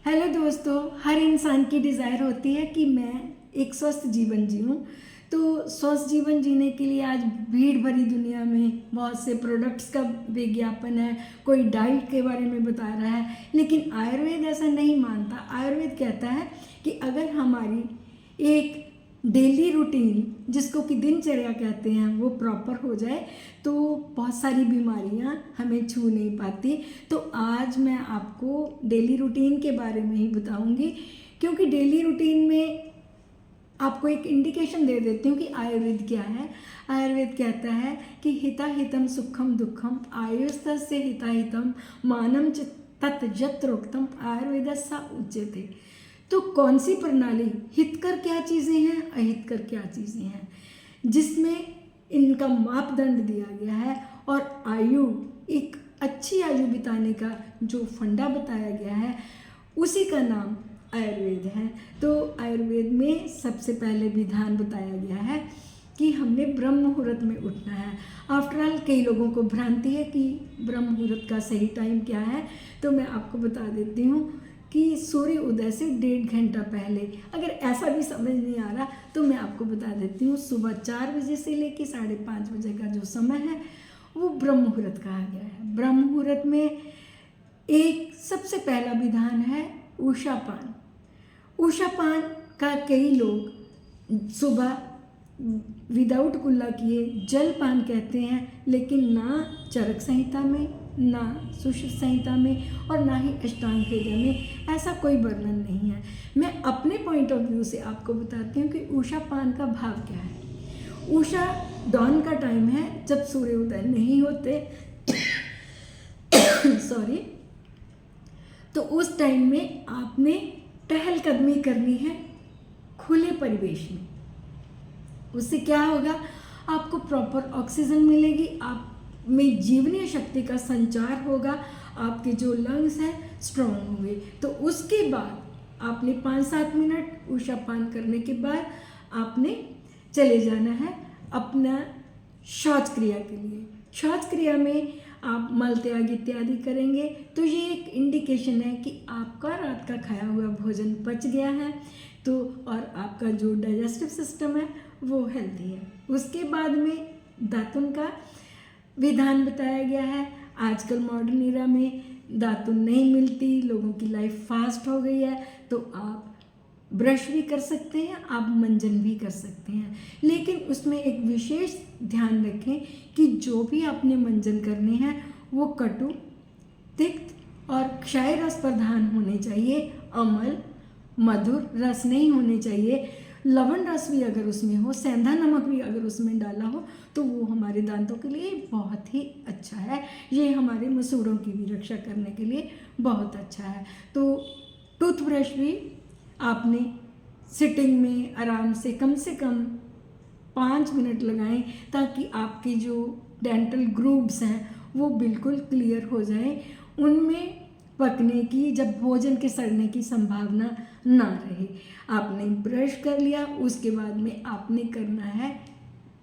Hello दोस्तों, हर इंसान की डिज़ायर होती है कि मैं एक स्वस्थ जीवन जीऊँ। तो स्वस्थ जीवन जीने के लिए आज भीड़ भरी दुनिया में बहुत से प्रोडक्ट्स का विज्ञापन है, कोई डाइट के बारे में बता रहा है, लेकिन आयुर्वेद ऐसा नहीं मानता। आयुर्वेद कहता है कि अगर हमारी एक डेली रूटीन, जिसको कि दिनचर्या कहते हैं, वो प्रॉपर हो जाए तो बहुत सारी बीमारियां हमें छू नहीं पाती। तो आज मैं आपको डेली रूटीन के बारे में ही बताऊंगी, क्योंकि डेली रूटीन में आपको एक इंडिकेशन दे देती हूँ कि आयुर्वेद क्या है। आयुर्वेद कहता है कि हिता हितम सुखम दुखम आयुस्तस्य हिता हितम मानम च तत् यत्रोक्तम आयुर्वेद सा उच्यते। तो कौन सी प्रणाली, हितकर क्या चीज़ें हैं, अहितकर क्या चीज़ें हैं, जिसमें इनका मापदंड दिया गया है और आयु, एक अच्छी आयु बिताने का जो फंडा बताया गया है, उसी का नाम आयुर्वेद है। तो आयुर्वेद में सबसे पहले विधान बताया गया है कि हमने ब्रह्म मुहूर्त में उठना है। आफ्टर ऑल कई लोगों को भ्रांति है कि ब्रह्म मुहूर्त का सही टाइम क्या है, तो मैं आपको बता देती हूँ कि सूर्य उदय से 1.5 घंटा पहले। अगर ऐसा भी समझ नहीं आ रहा तो मैं आपको बता देती हूँ, सुबह 4 बजे से लेकर 5:30 बजे का जो समय है वो ब्रह्म मुहूर्त कहा गया है। ब्रह्म मुहूर्त में एक सबसे पहला विधान है उषापान। उषापान का कई लोग सुबह विदाउट कुल्ला किए जलपान कहते हैं, लेकिन ना चरक संहिता में, ना सुश्रुत संहिता में और ना ही अष्टांग हृदय में ऐसा कोई वर्णन नहीं है। मैं अपने पॉइंट ऑफ व्यू से आपको बताती हूँ कि उषापान का भाव क्या है। उषा डॉन का टाइम है, जब सूर्य उदय नहीं होते सॉरी। तो उस टाइम में आपने टहलकदमी करनी है खुले परिवेश में। उससे क्या होगा, आपको प्रॉपर ऑक्सीजन मिलेगी, आप में जीवनीय शक्ति का संचार होगा, आपके जो लंग्स हैं स्ट्रॉन्ग होंगे। तो उसके बाद आपने 5-7 मिनट उषापान करने के बाद आपने चले जाना है अपना शौच क्रिया के लिए। शौच क्रिया में आप मल त्याग इत्यादि करेंगे, तो ये एक इंडिकेशन है कि आपका रात का खाया हुआ भोजन पच गया है, तो और आपका जो डाइजेस्टिव सिस्टम है वो हेल्दी है। उसके बाद में दातुन का विधान बताया गया है। आजकल मॉडर्न इरा में दातुन नहीं मिलती, लोगों की लाइफ फास्ट हो गई है, तो आप ब्रश भी कर सकते हैं, आप मंजन भी कर सकते हैं, लेकिन उसमें एक विशेष ध्यान रखें कि जो भी आपने मंजन करने हैं वो कटु, तिक्त और क्षय रस प्रधान होने चाहिए। अम्ल, मधुर रस नहीं होने चाहिए। लवण रस भी अगर उसमें हो, सेंधा नमक भी अगर उसमें डाला हो, तो वो हमारे दांतों के लिए बहुत ही अच्छा है। ये हमारे मसूड़ों की भी रक्षा करने के लिए बहुत अच्छा है। तो टूथब्रश भी आपने सिटिंग में आराम से कम 5 मिनट लगाएं, ताकि आपके जो डेंटल ग्रूव्स हैं वो बिल्कुल क्लियर हो जाएं, उनमें पकने की, जब भोजन के सड़ने की संभावना ना रहे। आपने ब्रश कर लिया, उसके बाद में आपने करना है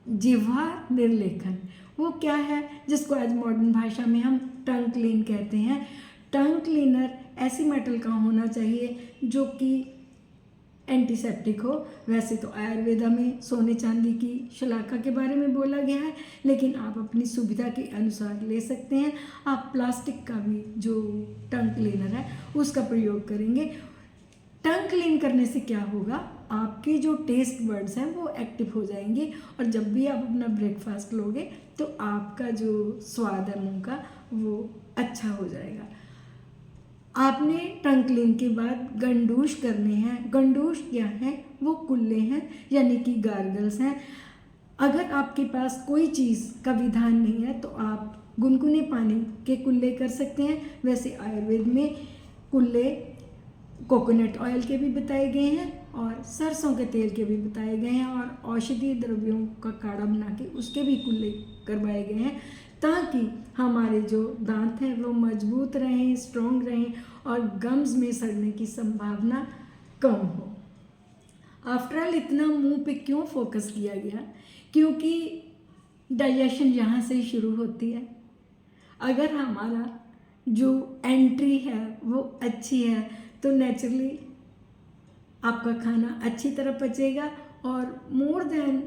जिह्वा निर्लेखन। वो क्या है, जिसको आज मॉडर्न भाषा में हम टंग क्लीन कहते हैं। टंग क्लीनर ऐसी मेटल का होना चाहिए जो कि एंटीसेप्टिक हो। वैसे तो आयुर्वेदा में सोने चांदी की शलाका के बारे में बोला गया है, लेकिन आप अपनी सुविधा के अनुसार ले सकते हैं। आप प्लास्टिक का भी जो टंग क्लीनर है उसका प्रयोग करेंगे। टंग क्लीन करने से क्या होगा, आपके जो टेस्ट बर्ड्स हैं वो एक्टिव हो जाएंगे, और जब भी आप अपना ब्रेकफास्ट लोगे तो आपका जो स्वाद है मुंह का वो अच्छा हो जाएगा। आपने टंग क्लीन के बाद गंडूश करने हैं। गंडूश क्या है, वो कुल्ले हैं, यानी कि गार्गल्स हैं। अगर आपके पास कोई चीज़ का विधान नहीं है तो आप गुनगुने पानी के कुल्ले कर सकते हैं। वैसे आयुर्वेद में कुल्ले कोकोनट ऑयल के भी बताए गए हैं और सरसों के तेल के भी बताए गए हैं, और औषधीय द्रव्यों का काढ़ा बना के उसके भी कुल्ले करवाए गए हैं, ताकि हमारे जो दांत हैं वो मजबूत रहें, स्ट्रॉन्ग रहें और गम्स में सड़ने की संभावना कम हो। आफ्टर ऑल इतना मुंह पे क्यों फोकस किया गया, क्योंकि डाइजेशन यहाँ से शुरू होती है। अगर हमारा जो एंट्री है वो अच्छी है तो नेचुरली आपका खाना अच्छी तरह पचेगा और मोर देन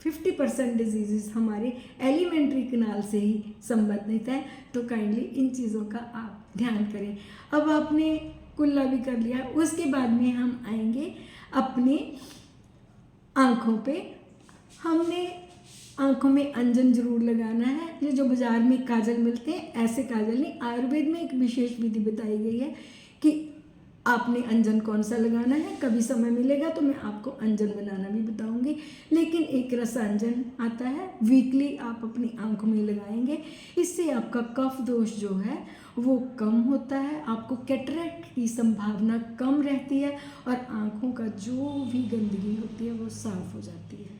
50% डिजीज़ हमारे एलिमेंट्री कैनाल से ही संबंधित है। तो काइंडली इन चीज़ों का आप ध्यान करें। अब आपने कुल्ला भी कर लिया, उसके बाद में हम आएंगे अपने आँखों पे। हमने आँखों में अंजन जरूर लगाना है। ये जो बाज़ार में काजल मिलते हैं ऐसे काजल नहीं, आयुर्वेद में एक विशेष विधि बताई गई है कि आपने अंजन कौन सा लगाना है। कभी समय मिलेगा तो मैं आपको अंजन बनाना भी बताऊंगी। लेकिन एक रसांजन आता है, वीकली आप अपनी आंखों में लगाएंगे। इससे आपका कफ दोष जो है वो कम होता है, आपको कैटरेक्ट की संभावना कम रहती है और आंखों का जो भी गंदगी होती है वो साफ हो जाती है।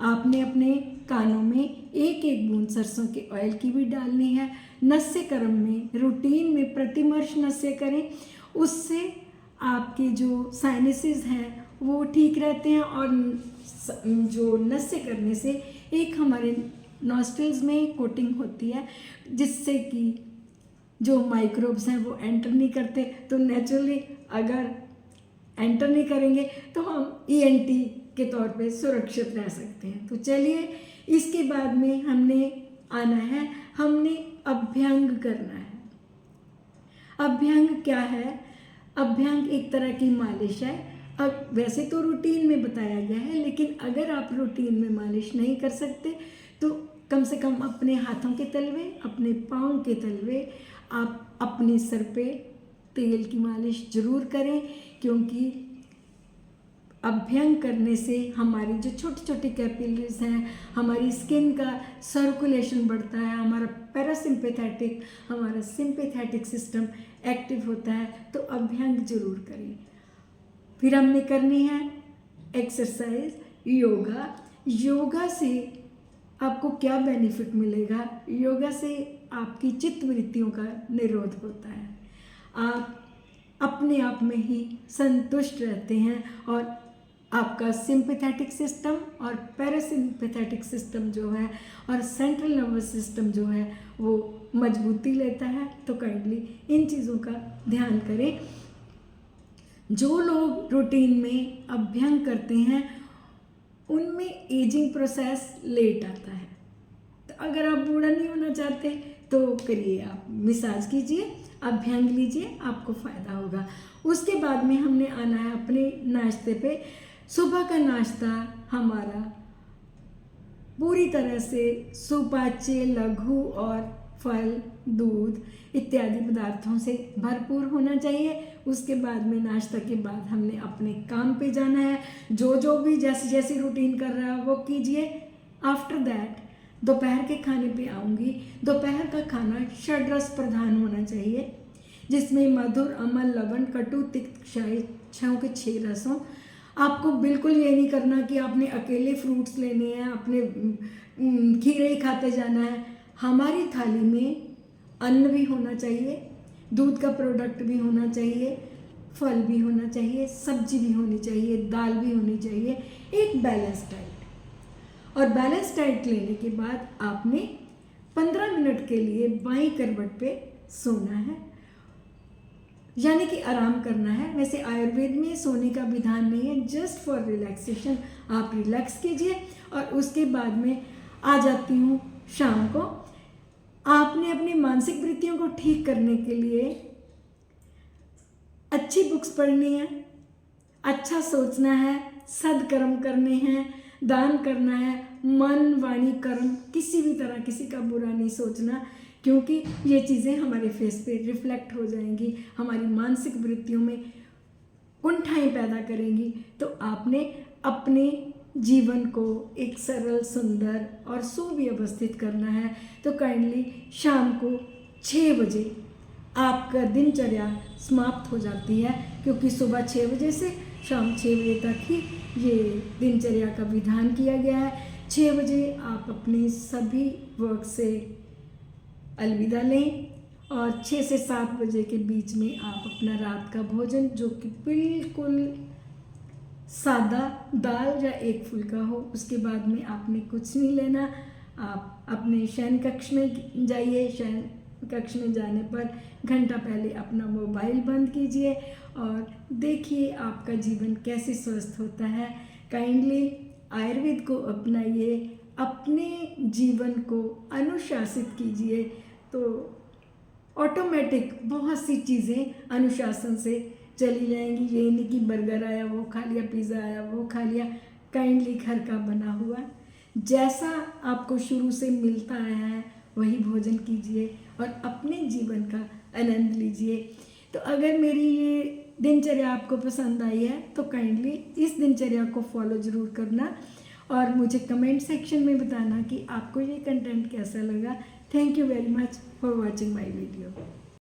आपने अपने कानों में एक एक बूंद सरसों के ऑयल की भी डालनी है। नस्य कर्म में रूटीन में प्रतिमर्श नस्य करें, उससे आपके जो साइनसेस हैं वो ठीक रहते हैं। और जो नस्य करने से एक हमारे नॉस्ट्रिल्स में कोटिंग होती है जिससे कि जो माइक्रोब्स हैं वो एंटर नहीं करते। तो नेचुरली अगर एंटर नहीं करेंगे तो हम ENT के तौर पे सुरक्षित रह सकते हैं। तो चलिए, इसके बाद में हमने आना है, हमने अभ्यंग करना है। अभ्यंग क्या है? अभ्यंग एक तरह की मालिश है। अब वैसे तो रूटीन में बताया गया है, लेकिन अगर आप रूटीन में मालिश नहीं कर सकते तो कम से कम अपने हाथों के तलवे, अपने पाँव के तलवे, आप अपने सर पे तेल की मालिश जरूर करें, क्योंकि अभ्यंग करने से हमारी जो छोटी छोटी कैपिलरीज हैं, हमारी स्किन का सर्कुलेशन बढ़ता है, हमारा पैरासिम्पैथेटिक, हमारा सिंपैथेटिक सिस्टम एक्टिव होता है। तो अभ्यंग जरूर करें। फिर हमने करनी है एक्सरसाइज, योगा। योगा से आपको क्या बेनिफिट मिलेगा? योगा से आपकी चित्त वृत्तियों का निरोध होता है, आप अपने आप में ही संतुष्ट रहते हैं और आपका सिंपैथेटिक सिस्टम और पैरासिम्पैथेटिक सिस्टम जो है और सेंट्रल नर्वस सिस्टम जो है वो मजबूती लेता है। तो काइंडली इन चीज़ों का ध्यान करें। जो लोग रूटीन में अभ्यंग करते हैं उनमें एजिंग प्रोसेस लेट आता है। तो अगर आप बूढ़ा नहीं होना चाहते तो करिए, आप मसाज कीजिए, अभ्यंग लीजिए, आपको फ़ायदा होगा। उसके बाद में हमने आना है अपने नाश्ते पे। सुबह का नाश्ता हमारा पूरी तरह से सुपाच्य, लघु और फल, दूध इत्यादि पदार्थों से भरपूर होना चाहिए। उसके बाद में नाश्ता के बाद हमने अपने काम पे जाना है। जो भी जैसी जैसी रूटीन कर रहा है वो कीजिए। आफ्टर दैट दोपहर के खाने पे आऊँगी। दोपहर का खाना षड्रस प्रधान होना चाहिए, जिसमें मधुर, अम्ल, लवण, कटु, तिक्त, क्षयों के 6 रसों। आपको बिल्कुल ये नहीं करना कि आपने अकेले फ्रूट्स लेने हैं, अपने खीरे ही खाते जाना है। हमारी थाली में अन्न भी होना चाहिए, दूध का प्रोडक्ट भी होना चाहिए, फल भी होना चाहिए, सब्जी भी होनी चाहिए, दाल भी होनी चाहिए, एक बैलेंस डाइट। और बैलेंस डाइट लेने के बाद आपने 15 मिनट के लिए बाईं करवट पे सोना है, यानी कि आराम करना है। वैसे आयुर्वेद में सोने का विधान नहीं है, जस्ट फॉर रिलैक्सेशन आप रिलैक्स कीजिए। और उसके बाद में आ जाती हूँ शाम को। आपने अपनी मानसिक वृत्तियों को ठीक करने के लिए अच्छी बुक्स पढ़नी है, अच्छा सोचना है, सदकर्म करने हैं, दान करना है, मन, वाणी, कर्म किसी भी तरह किसी का बुरा नहीं सोचना, क्योंकि ये चीज़ें हमारे फेस पे रिफ्लेक्ट हो जाएंगी, हमारी मानसिक वृत्तियों में कुंठाएं पैदा करेंगी। तो आपने अपने जीवन को एक सरल, सुंदर और सुव्यवस्थित करना है। तो काइंडली शाम को 6 बजे आपका दिनचर्या समाप्त हो जाती है, क्योंकि सुबह 6 बजे से शाम 6 बजे तक ही ये दिनचर्या का विधान किया गया है। 6 बजे आप अपने सभी वर्क से अलविदा लें और 6 से 7 बजे के बीच में आप अपना रात का भोजन, जो कि बिल्कुल सादा दाल या एक फुल्का हो, उसके बाद में आपने कुछ नहीं लेना। आप अपने शयन कक्ष में जाइए, शयन कक्ष में जाने पर घंटा पहले अपना मोबाइल बंद कीजिए और देखिए आपका जीवन कैसे स्वस्थ होता है। काइंडली आयुर्वेद को अपनाइए, अपने जीवन को अनुशासित कीजिए, तो ऑटोमेटिक बहुत सी चीज़ें अनुशासन से चली जाएंगी। ये नहीं कि बर्गर आया वो खा लिया, पिज़्ज़ा आया वो खा लिया। काइंडली घर का बना हुआ जैसा आपको शुरू से मिलता आया है वही भोजन कीजिए और अपने जीवन का आनंद लीजिए। तो अगर मेरी ये दिनचर्या आपको पसंद आई है तो काइंडली इस दिनचर्या को फॉलो ज़रूर करना और मुझे कमेंट सेक्शन में बताना कि आपको ये कंटेंट कैसा लगा। Thank you very much for watching my video.